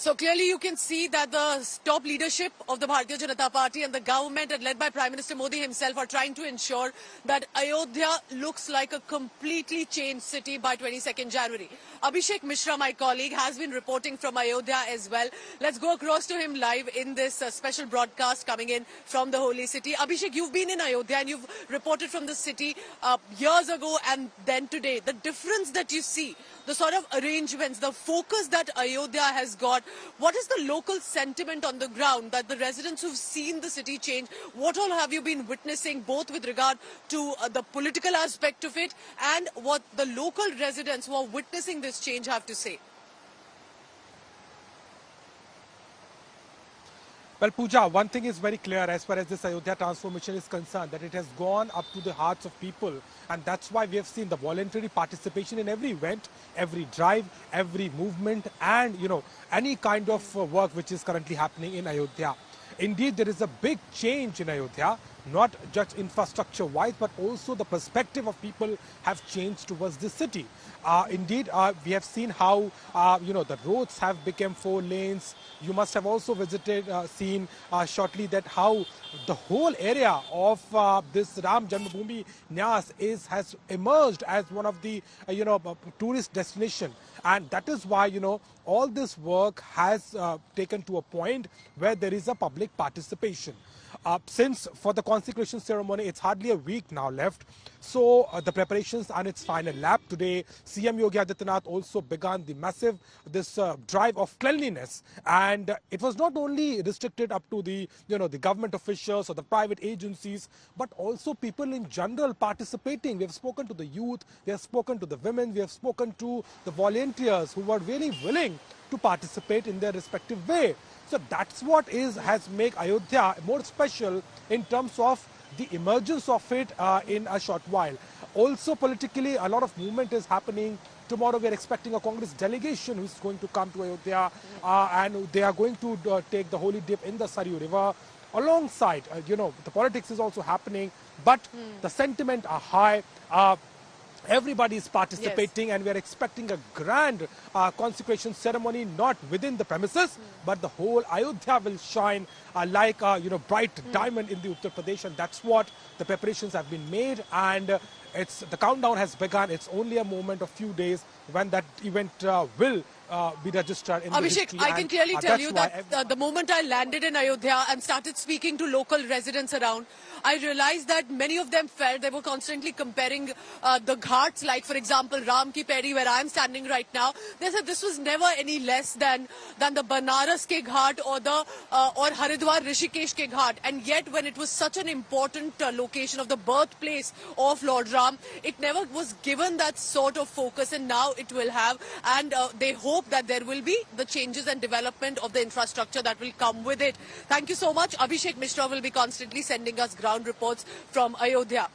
So clearly you can see that the top leadership of the Bharatiya Janata Party and the government, led by Prime Minister Modi himself, are trying to ensure that Ayodhya looks like a completely changed city by 22nd January. Abhishek Mishra, my colleague, has been reporting from Ayodhya as well. Let's go across to him live in this special broadcast coming in from the holy city. Abhishek, you've been in Ayodhya and you've reported from the city years ago and then today. The difference that you see, the sort of arrangements, the focus that Ayodhya has got, what is the local sentiment on the ground that the residents who've seen the city change, what all have you been witnessing, both with regard to the political aspect of it and what the local residents who are witnessing this change have to say? Well, Pooja, one thing is very clear as far as this Ayodhya transformation is concerned, that it has gone up to the hearts of people. And that's why we have seen the voluntary participation in every event, every drive, every movement, and, any kind of work which is currently happening in Ayodhya. Indeed, there is a big change in Ayodhya, not just infrastructure-wise, but also the perspective of people have changed towards the city. Indeed, we have seen how, the roads have become 4 lanes. You must have also seen shortly that how the whole area of this Ram Janmabhoomi Nyas has emerged as one of the, tourist destination. And that is why, all this work has taken to a point where there is a public participation. Since for the consecration ceremony, it's hardly a week now left. So the preparations are in its final lap. Today, CM Yogi Adityanath also began the massive drive of cleanliness. And it was not only restricted up to the, the government officials or the private agencies, but also people in general participating. We have spoken to the youth, we have spoken to the women, we have spoken to the volunteers who were really willing to participate in their respective way. So that's what has made Ayodhya more special in terms of the emergence of it in a short while. Also politically, a lot of movement is happening. Tomorrow we are expecting a Congress delegation who is going to come to Ayodhya and they are going to take the holy dip in the Saryu River. Alongside, the politics is also happening, but the sentiment are high. Everybody is participating, yes. And we are expecting a grand consecration ceremony, not within the premises, but the whole Ayodhya will shine like a bright diamond in the Uttar Pradesh, and that's what the preparations have been made. And the countdown has begun. It's only a moment of few days when that event will be registered in Abhishek, the history. I can clearly tell you that the moment I landed in Ayodhya and started speaking to local residents around, I realized that many of them felt they were constantly comparing the ghats, like for example Ram Ki Paidi, where I'm standing right now. They said this was never any less than the Banaras ke ghat or Haridwar Rishikesh ke ghat. And yet when it was such an important location of the birthplace of Lord Ram, it never was given that sort of focus, and now it will have. And they hope that there will be the changes and development of the infrastructure that will come with it. Thank you so much. Abhishek Mishra will be constantly sending us ground reports from Ayodhya.